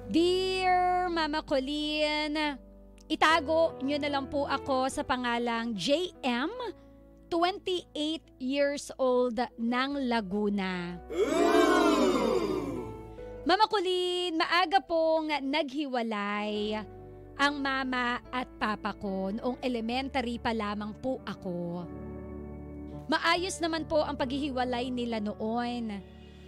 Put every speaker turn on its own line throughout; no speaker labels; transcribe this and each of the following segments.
Dear Mama Colleen, itago nyo na lang po ako sa pangalang JM, 28 years old ng Laguna. Mama Colleen, maaga pong naghiwalay ang mama at papa ko noong elementary pa lamang po ako. Maayos naman po ang paghihiwalay nila noon.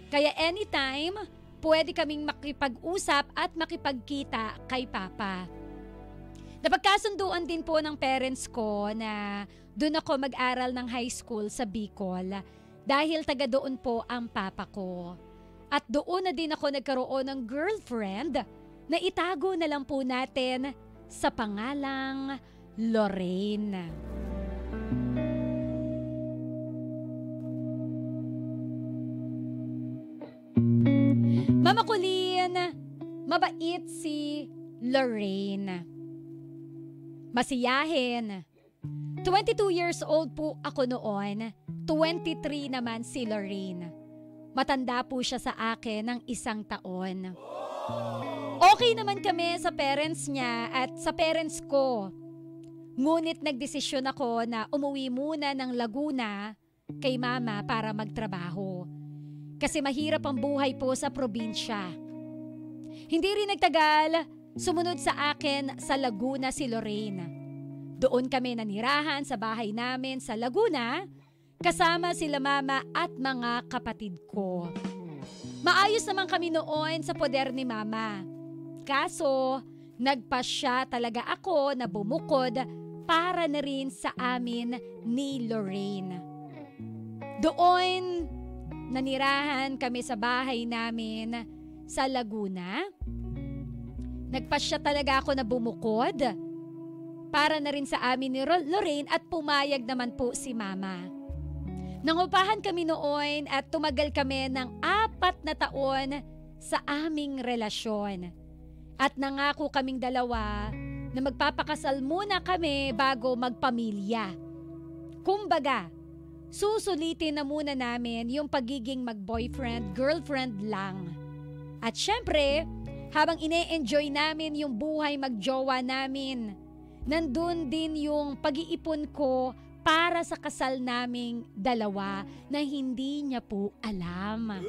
Kaya anytime, pwede kaming makipag-usap at makipagkita kay papa. Napagkasunduan din po ng parents ko na doon ako mag-aral ng high school sa Bicol dahil taga doon po ang papa ko. At doon na din ako nagkaroon ng girlfriend na itago na lang po natin sa pangalang Lorraine. Mama Colleen, mabait si Lorraine. Masiyahin. 22 years old po ako noon, 23 naman si Lorraine. Matanda po siya sa akin ng 1 taon. Okay naman kami sa parents niya at sa parents ko. Ngunit nagdesisyon ako na umuwi muna ng Laguna kay mama para magtrabaho. Kasi mahirap ang buhay po sa probinsya. Hindi rin nagtagal, sumunod sa akin sa Laguna si Lorraine. Doon kami nanirahan sa bahay namin sa Laguna, kasama sila mama at mga kapatid ko. Maayos naman kami noon sa poder ni mama. Kaso, nagpasya talaga ako na bumukod para na rin sa amin ni Lorraine. Doon, nanirahan kami sa bahay namin sa Laguna. Nagpasya talaga ako na bumukod para na rin sa amin ni Lorraine at pumayag naman po si mama. Nangupahan kami noon at tumagal kami ng 4 na taon sa aming relasyon. At nangako kaming dalawa na magpapakasal muna kami bago magpamilya. Kumbaga, susulitin na muna namin yung pagiging mag-boyfriend, girlfriend lang. At syempre, habang ine-enjoy namin yung buhay magjowa namin, nandun din yung pag-iipon ko para sa kasal naming dalawa na hindi niya po alam.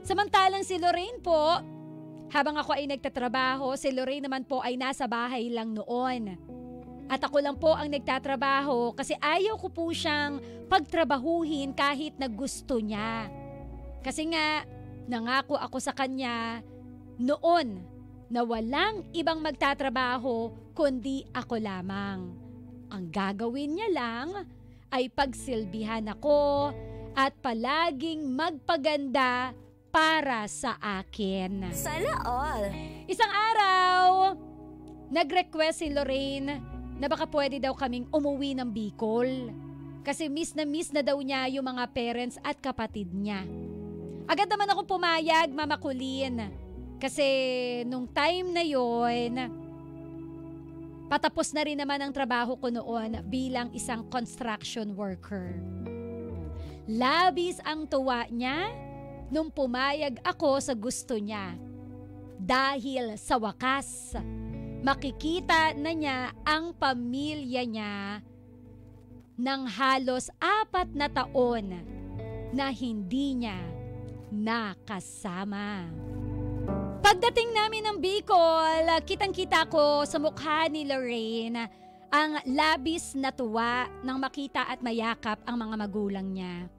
Samantalang si Lorraine po, habang ako ay nagtatrabaho, si Lorraine naman po ay nasa bahay lang noon. At ako lang po ang nagtatrabaho kasi ayaw ko po siyang pagtrabahuhin kahit na gusto niya. Kasi nga, nangako ako sa kanya noon na walang ibang magtatrabaho kundi ako lamang. Ang gagawin niya lang ay pagsilbihan ako at palaging magpaganda para sa akin.
Sana all.
Isang araw, nag-request si Lorraine na baka pwede daw kaming umuwi ng Bicol. Kasi miss na daw niya yung mga parents at kapatid niya. Agad naman ako pumayag, Mama Colleen. Kasi nung time na yon, patapos na rin naman ang trabaho ko noon bilang isang construction worker. Labis ang tuwa niya nung pumayag ako sa gusto niya. Dahil sa wakas, makikita na niya ang pamilya niya ng halos 4 na taon na hindi niya nakasama. Pagdating namin ng Bicol, kitang-kita ko sa mukha ni Lorraine ang labis na tuwa nang makita at mayakap ang mga magulang niya.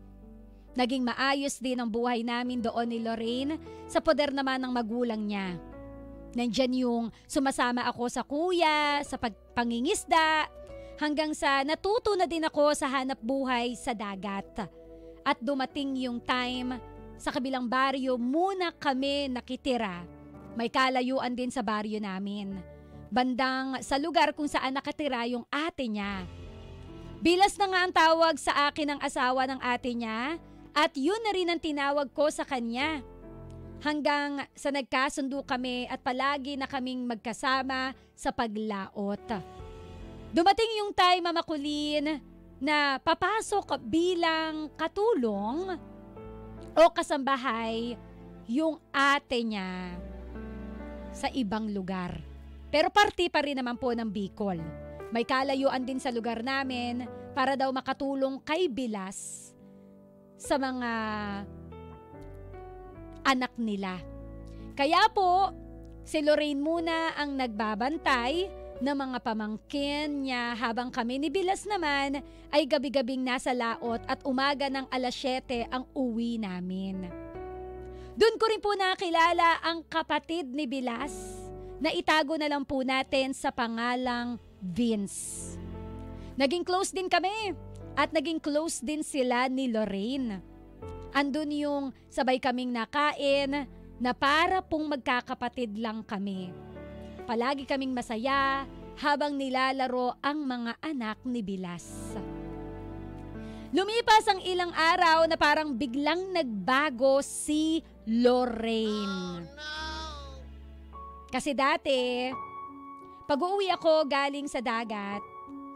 Naging maayos din ang buhay namin doon ni Lorraine sa poder naman ng magulang niya. Nandyan yung sumasama ako sa kuya, sa pagpangingisda, hanggang sa natuto na din ako sa hanap buhay sa dagat. At dumating yung time, sa kabilang baryo muna kami nakitira. May kalayuan din sa baryo namin. Bandang sa lugar kung saan nakatira yung ate niya. Bilas na nga ang tawag sa akin ng asawa ng ate niya at yun na rin ang tinawag ko sa kanya. Hanggang sa nagkasundo kami at palagi na kaming magkasama sa paglaot. Dumating yung time, Mama Colleen, na papasok bilang katulong o kasambahay yung ate niya sa ibang lugar. Pero party pa rin naman po ng Bicol. May kalayuan din sa lugar namin para daw makatulong kay Bilas sa mga anak nila. Kaya po, si Lorraine muna ang nagbabantay ng mga pamangkin niya habang kami ni Bilas naman ay gabi-gabing nasa laot at umaga ng 7:00 ang uwi namin. Doon ko rin po nakilala ang kapatid ni Bilas na itago na lang po natin sa pangalang Vince. Naging close din kami at naging close din sila ni Lorraine. Andun yung sabay kaming nakain na para pong magkakapatid lang kami. Palagi kaming masaya habang nilalaro ang mga anak ni Bilas. Lumipas ang ilang araw na parang biglang nagbago si Lorraine. Kasi dati, pag-uwi ako galing sa dagat,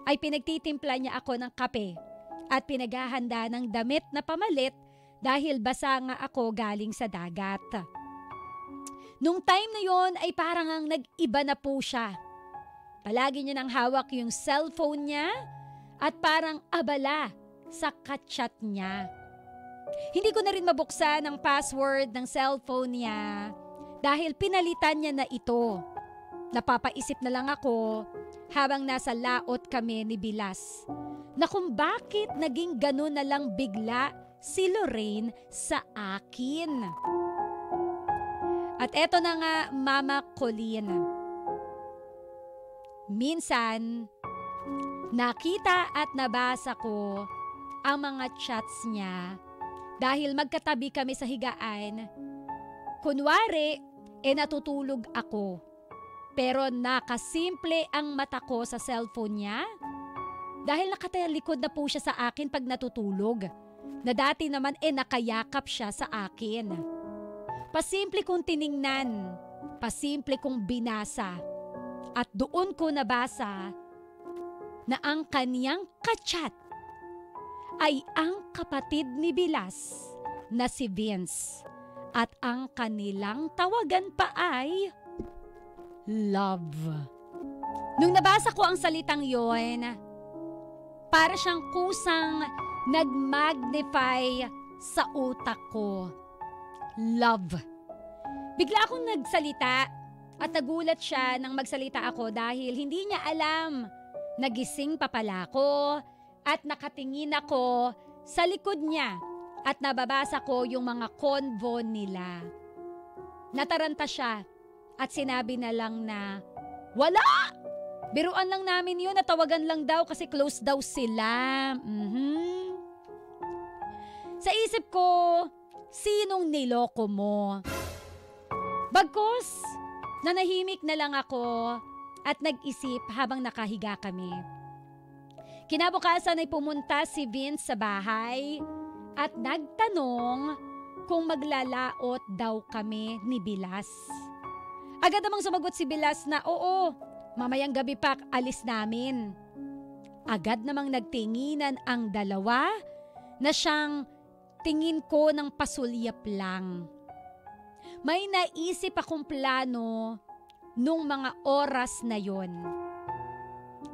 ay pinagtitimpla niya ako ng kape at pinaghahanda ng damit na pamalit dahil basa nga ako galing sa dagat. Nung time na yon ay parang ang nag-iba na po siya. Palagi niya nang hawak yung cellphone niya at parang abala sa kachat niya. Hindi ko na rin mabuksan ang password ng cellphone niya dahil pinalitan niya na ito. Napapaisip na lang ako habang nasa laot kami ni Bilas na kung bakit naging ganun na lang bigla si Lorraine sa akin. At eto na nga, Mama Colleen. Minsan, nakita at nabasa ko ang mga chats niya dahil magkatabi kami sa higaan. Kunwari, natutulog ako. Pero nakasimple ang mata ko sa cellphone niya dahil nakatalikod na po siya sa akin pag natutulog. Na dati naman nakayakap siya sa akin. Pasimple kong tiningnan, pasimple kong binasa. At doon ko nabasa na ang kaniyang kachat ay ang kapatid ni Bilas na si Vince. At ang kanilang tawagan pa ay love. Nung nabasa ko ang salitang yon, para siyang kusang nag-magnify sa utak ko. Love. Bigla akong nagsalita at nagulat siya nang magsalita ako dahil hindi niya alam. Nagising pa pala ako at nakatingin ako sa likod niya at nababasa ko yung mga convo nila. Nataranta siya at sinabi na lang na, wala! Biruan lang namin yun, natawagan lang daw kasi close daw sila. Sa isip ko, sinong niloko mo? Bagkus, nanahimik na lang ako at nag-isip habang nakahiga kami. Kinabukasan ay pumunta si Vince sa bahay at nagtanong kung maglalaot daw kami ni Bilas. Agad namang sumagot si Bilas na oo, mamayang gabi pa alis namin. Agad namang nagtinginan ang dalawa na siyang tingin ko ng pasulyap lang. May naisip akong plano nung mga oras na yon.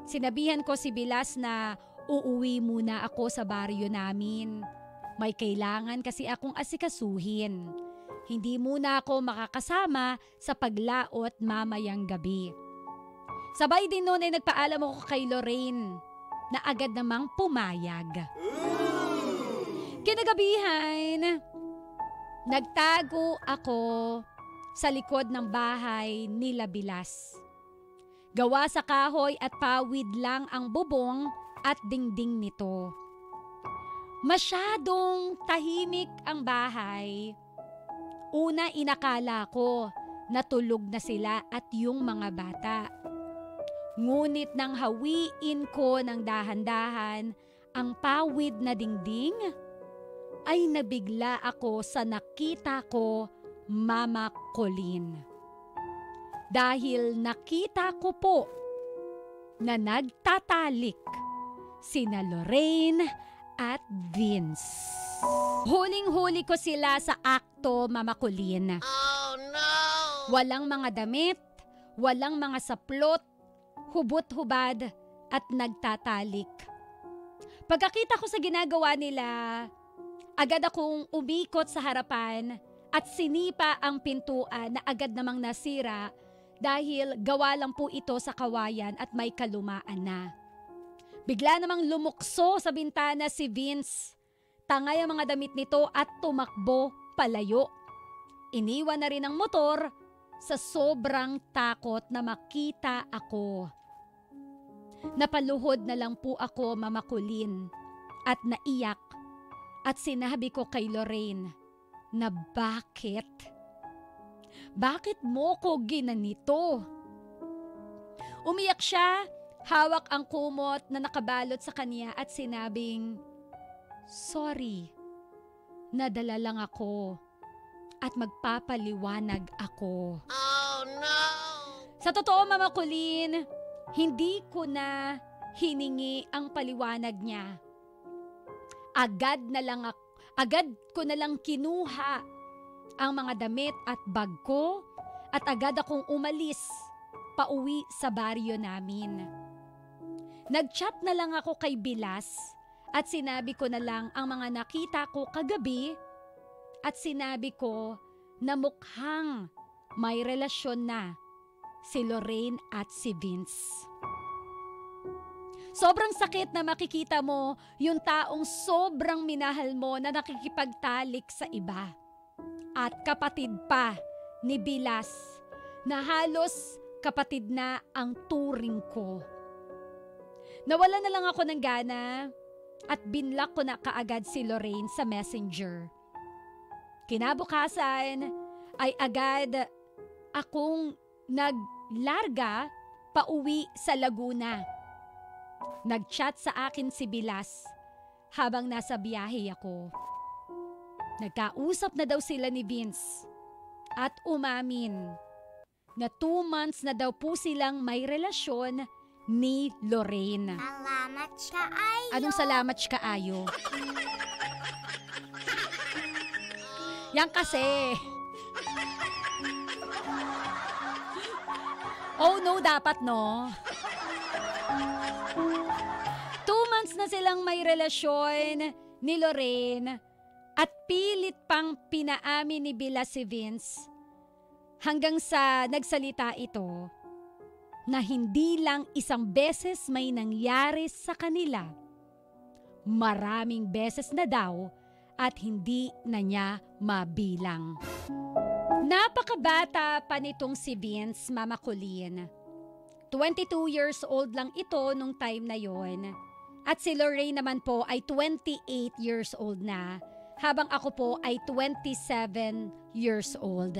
Sinabihan ko si Bilas na uuwi muna ako sa baryo namin. May kailangan kasi akong asikasuhin. Hindi muna ako makakasama sa paglaot mamayang gabi. Sabay din noon ay nagpaalam ako kay Lorraine na agad namang pumayag. Kinagabihan, nagtago ako sa likod ng bahay nila Bilas. Gawa sa kahoy at pawid lang ang bubong at dingding nito. Masyadong tahimik ang bahay. Una inakala ko na tulog na sila at yung mga bata. Ngunit nang hawiin ko ng dahan-dahan ang pawid na dingding, ay nabigla ako sa nakita ko, Mama Colleen. Dahil nakita ko po na nagtatalik sina Lorraine at Vince. Huling-huli ko sila sa akto, Mama Colleen.
Oh no!
Walang mga damit, walang mga saplot, hubot-hubad at nagtatalik. Pagkakita ko sa ginagawa nila, agad akong umikot sa harapan at sinipa ang pintuan na agad namang nasira dahil gawa lang po ito sa kawayan at may kalumaan na. Bigla namang lumukso sa bintana si Vince. Tangay ang mga damit nito at tumakbo palayo. Iniwan na rin ang motor sa sobrang takot na makita ako. Napaluhod na lang po ako, Mama Colleen, at naiyak at sinabi ko kay Lorraine na bakit? Bakit mo ko ginanito? Umiyak siya, hawak ang kumot na nakabalot sa kanya at sinabing, sorry, nadala lang ako at magpapaliwanag ako.
Oh no!
Sa totoo, Mama Colleen, hindi ko na hiningi ang paliwanag niya. Agad ko na lang kinuha ang mga damit at bag ko at agad akong umalis pauwi sa baryo namin. Nag-chat na lang ako kay Bilas at sinabi ko na lang ang mga nakita ko kagabi at sinabi ko na mukhang may relasyon na si Lorraine at si Vince. Sobrang sakit na makikita mo yung taong sobrang minahal mo na nakikipagtalik sa iba. At kapatid pa ni Bilas na halos kapatid na ang turing ko. Nawala na lang ako ng gana at binlock ko na kaagad si Lorraine sa Messenger. Kinabukasan ay agad akong naglarga pauwi sa Laguna. Nag-chat sa akin si Bilas habang nasa biyahe ako. Nagkausap na daw sila ni Vince at umamin na 2 months na daw po silang may relasyon ni Lorraine.
Salamat kaayo.
Anong salamat kaayo? Yan kasi. Oh no, dapat no. 2 months na silang may relasyon ni Lorraine at pilit pang pinaamin ni Bilas si Vince hanggang sa nagsalita ito na hindi lang isang beses may nangyari sa kanila. Maraming beses na daw at hindi na niya mabilang. Napakabata pa nitong si Vince, Mama Colleen. 22 years old lang ito nung time na yon. At si Lorraine naman po ay 28 years old na, habang ako po ay 27 years old.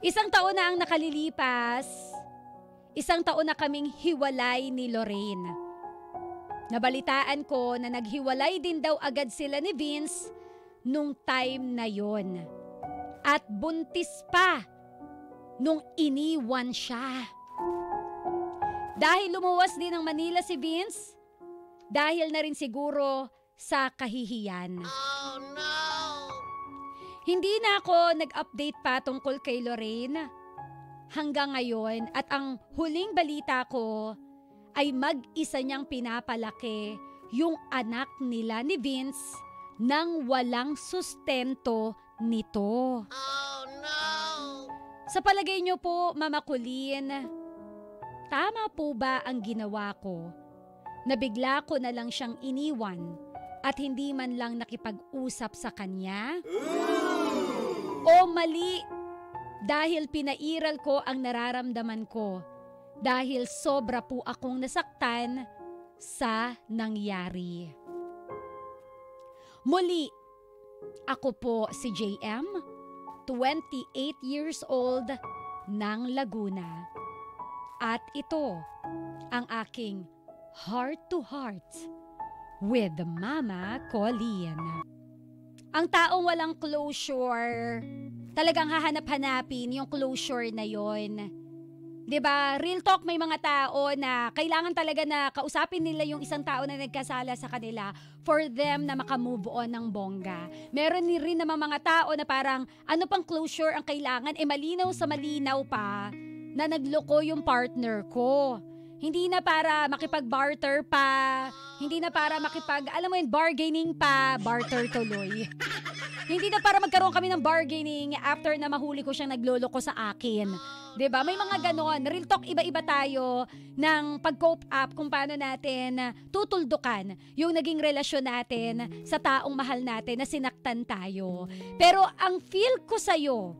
Isang taon na ang nakalilipas, isang taon na kaming hiwalay ni Lorraine. Nabalitaan ko na naghiwalay din daw agad sila ni Vince nung time na yon. At buntis pa nung iniwan siya. Dahil lumuwas din ng Manila si Vince, dahil na rin siguro sa kahihiyan.
Oh no!
Hindi na ako nag-update pa tungkol kay Lorraine hanggang ngayon at ang huling balita ko ay mag-isa niyang pinapalaki yung anak nila ni Vince nang walang sustento nito.
Oh no!
Sa palagay niyo po, Mama Colleen, tama po ba ang ginawa ko na bigla ko na lang siyang iniwan at hindi man lang nakipag-usap sa kanya? O mali dahil pinairal ko ang nararamdaman ko dahil sobra po akong nasaktan sa nangyari? Muli, ako po si JM, 28 years old ng Laguna. At ito ang aking heart to heart with Mama Colleen. Ang taong walang closure, talagang hahanap-hanapin yung closure na yon. 'Diba? Real talk, may mga tao na kailangan talaga na kausapin nila yung isang tao na nagkasala sa kanila for them na makamove on ng bongga. Meron rin naman mga tao na parang ano pang closure ang kailangan, malinaw sa malinaw pa na nagloko yung partner ko. Hindi na para makipag-barter pa, hindi na para alam mo yun, bargaining pa, barter tuloy. Hindi na para magkaroon kami ng bargaining after na mahuli ko siyang nagloloko sa akin. 'Di ba? May mga ganon. Real talk, iba-iba tayo ng pag-cope up kung paano natin tutuldukan yung naging relasyon natin sa taong mahal natin na sinaktan tayo. Pero ang feel ko sa'yo,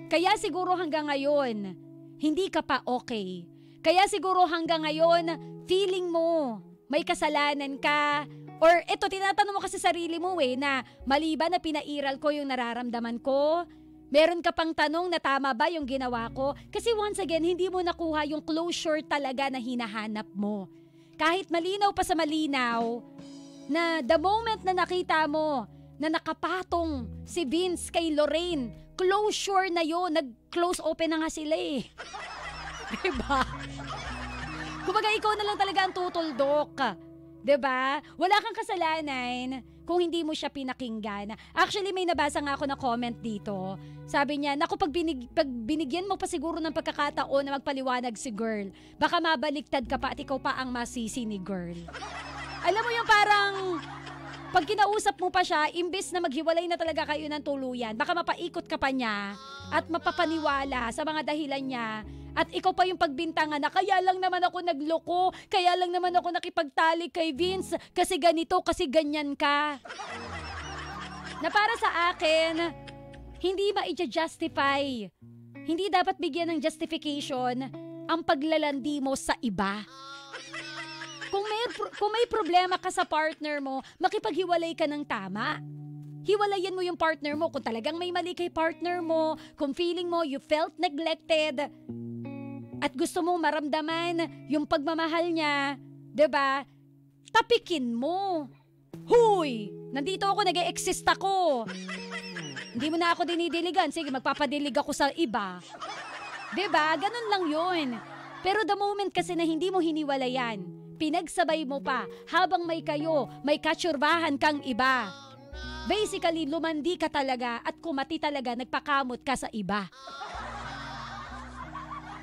kaya siguro hanggang ngayon, hindi ka pa okay. Kaya siguro hanggang ngayon, feeling mo, may kasalanan ka. Or eto, tinatanong mo kasi sarili mo na mali ba na pinairal ko yung nararamdaman ko? Meron ka pang tanong na tama ba yung ginawa ko? Kasi once again, hindi mo nakuha yung closure talaga na hinahanap mo. Kahit malinaw pa sa malinaw, na the moment na nakita mo na nakapatong si Vince kay Lorraine, closure na yun, nag-close open na nga sila Diba? Kumbaga ikaw na lang talaga ang tutuldok. 'Di ba? Wala kang kasalanan kung hindi mo siya pinakinggan. Actually, may nabasa nga ako na comment dito. Sabi niya, naku, pag binigyan mo pa siguro ng pagkakataon na magpaliwanag si girl, baka mabaliktad ka pa at ikaw pa ang masisi ni girl. Alam mo yung parang, pag kinausap mo pa siya, imbes na maghiwalay na talaga kayo ng tuluyan, baka mapaikot ka pa niya at mapapaniwala sa mga dahilan niya. At ikaw pa yung pagbintangan na kaya lang naman ako nagloko, kaya lang naman ako nakipagtalik kay Vince, kasi ganito, kasi ganyan ka. Na para sa akin, hindi ma-justify. Hindi dapat bigyan ng justification ang paglalandi mo sa iba. Kung may problema ka sa partner mo, makipaghiwalay ka ng tama. Hiwalayan mo yung partner mo kung talagang may mali kay partner mo, kung feeling mo you felt neglected, at gusto mong maramdaman yung pagmamahal niya, 'di ba? Tapikin mo. Huy! Nandito ako, nag-e-exist ako. Hindi mo na ako dinidiligan. Sige, magpapadilig ako sa iba. 'Di ba? Ganun lang 'yun. Pero the moment kasi na hindi mo hiniwalayan, pinagsabay mo pa habang may katsurbahan kang iba. Basically, lumandi ka talaga at kumati talaga, nagpakamot ka sa iba.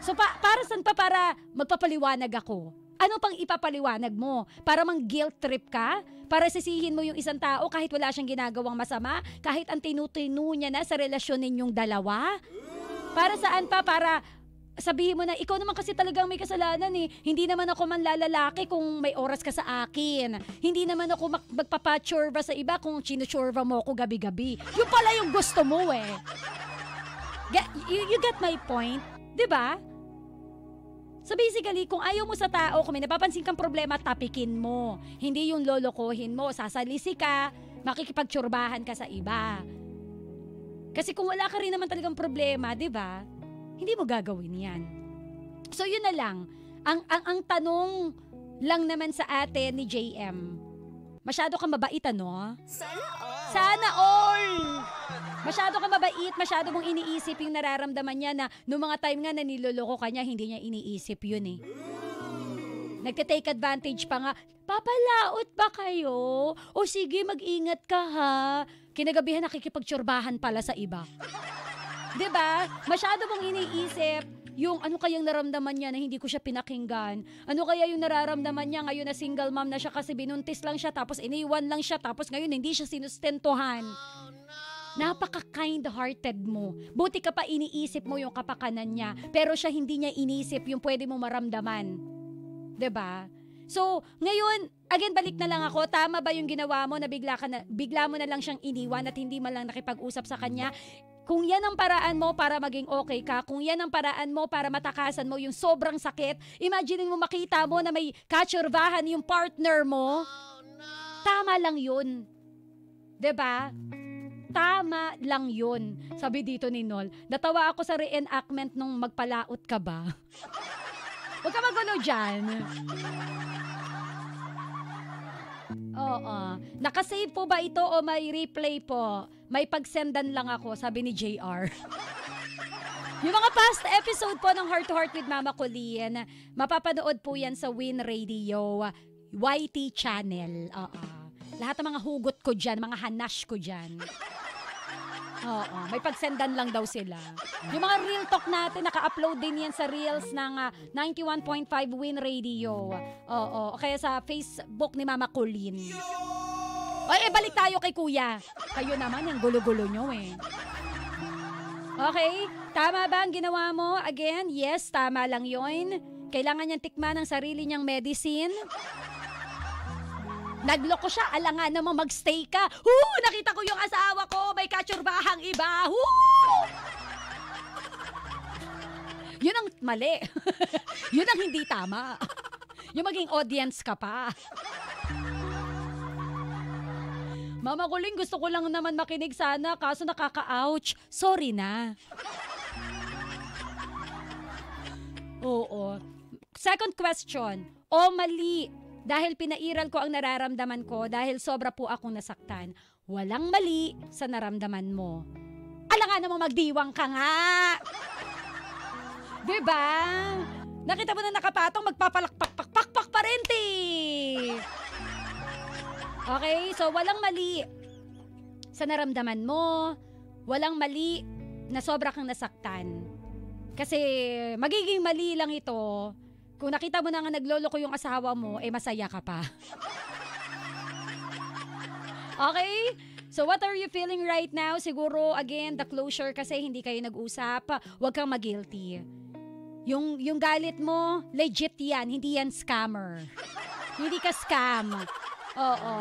So para saan pa? Para magpapaliwanag ako? Ano pang ipapaliwanag mo? Para mang guilt trip ka? Para sisihin mo yung isang tao kahit wala siyang ginagawang masama? Kahit ang tinutinu niya na sa relasyon ninyong dalawa? Para saan pa? Para sabihin mo na, ikaw naman kasi talagang may kasalanan Hindi naman ako manlalalaki kung may oras ka sa akin. Hindi naman ako magpapachorba sa iba kung chinuchorba mo ako gabi-gabi. Yung pala yung gusto mo You get my point? 'Di ba? So basically, kung ayaw mo sa tao, kung may napapansin kang problema, tapikin mo. Hindi yung lolokohin mo, sasalisi ka, makikipagtsurbahan ka sa iba. Kasi kung wala ka rin naman talagang problema, 'di ba? Hindi mo gagawin 'yan. So yun na lang. Ang tanong lang naman sa atin ni JM. Masyado kang mabait, ano? Sana all! Masyado kang mabait, masyado mong iniisip yung nararamdaman niya na noong mga time nga na niloloko ka niya, hindi niya iniisip yun Nagte-take advantage pa nga, papalaot ba kayo? O sige, mag-ingat ka ha. Kinagabihan nakikipagtsurbahan pala sa iba. 'Di ba? Masyado mong iniisip yung ano kayang naramdaman niya na hindi ko siya pinakinggan. Ano kaya yung nararamdaman niya ngayon na single mom na siya kasi binuntis lang siya tapos iniwan lang siya tapos ngayon hindi siya sinustentuhan. Napaka-kind-hearted mo. Buti ka pa iniisip mo yung kapakanan niya pero siya hindi niya inisip yung pwede mo maramdaman. 'Di ba? So, ngayon, again, balik na lang ako. Tama ba yung ginawa mo na bigla mo na lang siyang iniwan at hindi man lang nakipag-usap sa kanya? Kung yan ang paraan mo para maging okay ka, kung yan ang paraan mo para matakasan mo yung sobrang sakit, imagine mo makita mo na may katsurbahan yung partner mo, tama lang yun. 'Di ba? Tama lang yun. Sabi dito ni Nol, natawa ako sa reenactment nung magpalaot ka ba? Huwag ka magulo dyan. Oo. Nakasave po ba ito o may replay po? May pagsendan lang ako, sabi ni JR. Yung mga past episode po ng Heart to Heart with Mama Colleen, mapapanood po yan sa Win Radio YT channel. Lahat ng mga hugot ko dyan, mga hanash ko dyan. May pagsendan lang daw sila. Yung mga real talk natin, naka-upload din yan sa reels ng 91.5 Win Radio. Kaya sa Facebook ni Mama Colleen. Balik tayo kay Kuya. Kayo naman, yung gulo-gulo nyo eh. Okay, tama ba ang ginawa mo? Again, yes, tama lang yun. Kailangan niyang tikman ang sarili niyang medicine. Nagloko siya, alangan namang magstay ka. Nakita ko yung asawa ko, may katsurbahang iba. Yun ang mali. Yun ang hindi tama. Yung maging audience ka pa. Mama Colleen, gusto ko lang naman makinig sana, kaso nakaka-ouch. Sorry na. Oo. Second question. Mali. Dahil pinairal ko ang nararamdaman ko dahil sobra po akong nasaktan. Walang mali sa naramdaman mo. Alangan namang magdiwang ka nga. Diba? Nakita mo na nakapatong, magpapalakpak-pak-pak pa rin, ti. Okay, so walang mali sa naramdaman mo. Walang mali na sobra kang nasaktan. Kasi magiging mali lang ito kung nakita mo na nga nagloloko yung asawa mo, masaya ka pa. Okay? So what are you feeling right now? Siguro, again, the closure kasi hindi kayo nag-usap. Huwag kang mag-guilty. Yung galit mo, legit yan. Hindi yan scammer. Hindi ka scam. Oo.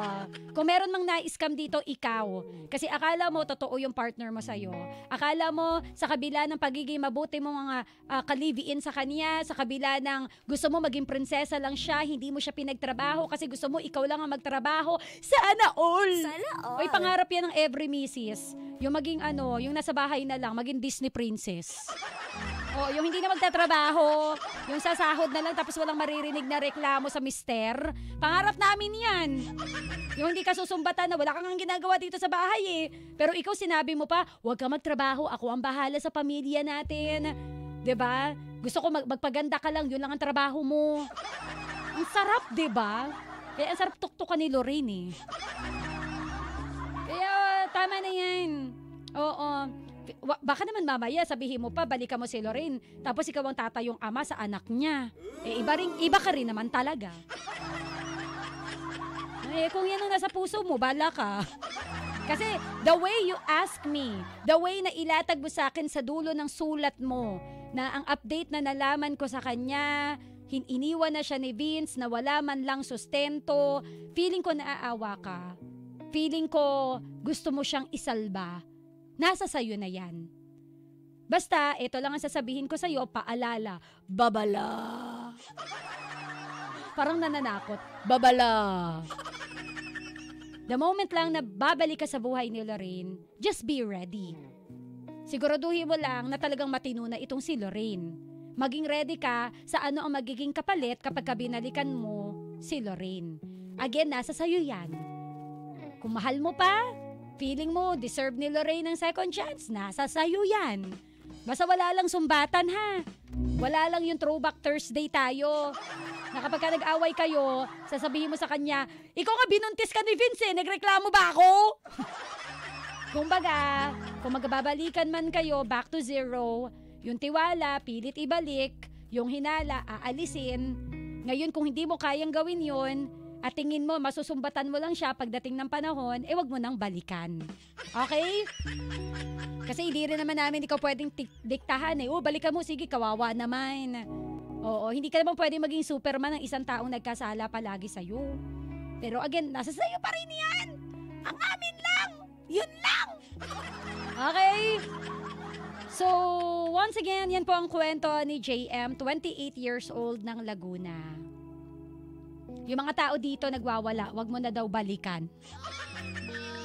Kung meron mang na-scam dito, ikaw. Kasi akala mo, totoo yung partner mo sa'yo. Akala mo, sa kabila ng pagiging mabuti mo mga kaliviin sa kanya, sa kabila ng gusto mo maging prinsesa lang siya, hindi mo siya pinagtrabaho kasi gusto mo ikaw lang ang magtrabaho. Sana all!
Sana all!
Oy, pangarap yan ng every misis. Yung maging yung nasa bahay na lang, maging Disney princess. Yung hindi na magtatrabaho, yung sasahod na lang tapos walang maririnig na reklamo sa mister. Pangarap namin yan. Yung hindi ka susumbatan na wala kang ginagawa dito sa bahay eh. Pero ikaw sinabi mo pa, huwag ka magtrabaho, ako ang bahala sa pamilya natin. 'Di ba? Gusto ko magpaganda ka lang, yun lang ang trabaho mo. Ang sarap, 'di ba? Kaya ang sarap tuktukan ni Lorraine eh. Kaya tama na yan. Oo. Baka naman mamaya sabihin mo pa balikan mo si Lorraine tapos ikaw ang tatayong ama sa anak niya. Iba ka rin naman talaga. Kung yan ang nasa puso mo, bala ka. Kasi the way you ask me, the way na ilatag mo sa akin sa dulo ng sulat mo, na ang update na nalaman ko sa kanya, iniwan na siya ni Vince na wala man lang sustento, feeling ko naaawa ka. Feeling ko gusto mo siyang isalba. Nasa sayo na yan. Basta, ito lang ang sasabihin ko sa'yo, paalala, babala. Parang nananakot, babala. The moment lang na babalik ka sa buhay ni Lorraine, just be ready. Siguraduhin mo lang na talagang matino na itong si Lorraine. Maging ready ka sa ano ang magiging kapalit kapag binalikan mo si Lorraine. Again, nasa sayo yan. Kung mahal mo pa, feeling mo, deserve ni Lorraine ng second chance, nasa sayo yan. Basta wala lang sumbatan ha. Wala lang yung throwback Thursday tayo. Na kapag ka nag-away kayo, sasabihin mo sa kanya, ikaw nga binuntis ka ni Vince, nagreklamo ba ako? Kumbaga, kung magbabalikan man kayo, back to zero, yung tiwala, pilit ibalik, yung hinala, aalisin. Ngayon, kung hindi mo kayang gawin yon, at tingin mo, masusumbatan mo lang siya pagdating ng panahon, wag mo nang balikan. Okay? Kasi hindi rin naman namin ikaw pwedeng diktahan eh. Balikan mo, sige, kawawa naman. Oo, hindi ka naman pwedeng maging superman ng isang taong nagkasala palagi sa'yo. Pero again, nasa sa'yo pa rin yan. Ang amin lang. Yun lang. Okay? So, once again, yan po ang kwento ni JM, 28 years old ng Laguna. Yung mga tao dito nagwawala, wag mo na daw balikan.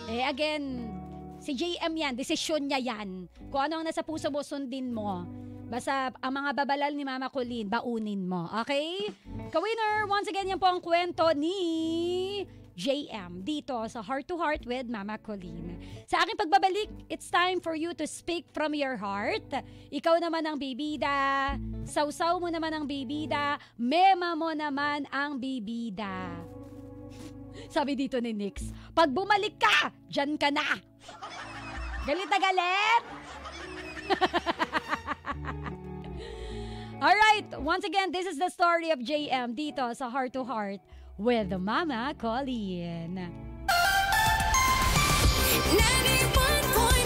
Again, si JM yan, desisyon niya yan. Kung ano ang nasa puso mo, sundin mo. Basta ang mga babalal ni Mama Colleen, baunin mo. Okay? Ka-winner, once again, yan po ang kwento ni JM dito sa Heart to Heart with Mama Colleen. Sa aking pagbabalik, it's time for you to speak from your heart. Ikaw naman ang bibida, sausaw mo naman ang bibida, mema mo naman ang bibida. Sabi dito ni Nix, pag bumalik ka, dyan ka na. Galit na galit! Alright, once again, this is the story of JM dito sa Heart to Heart with Mama Colleen.
91.9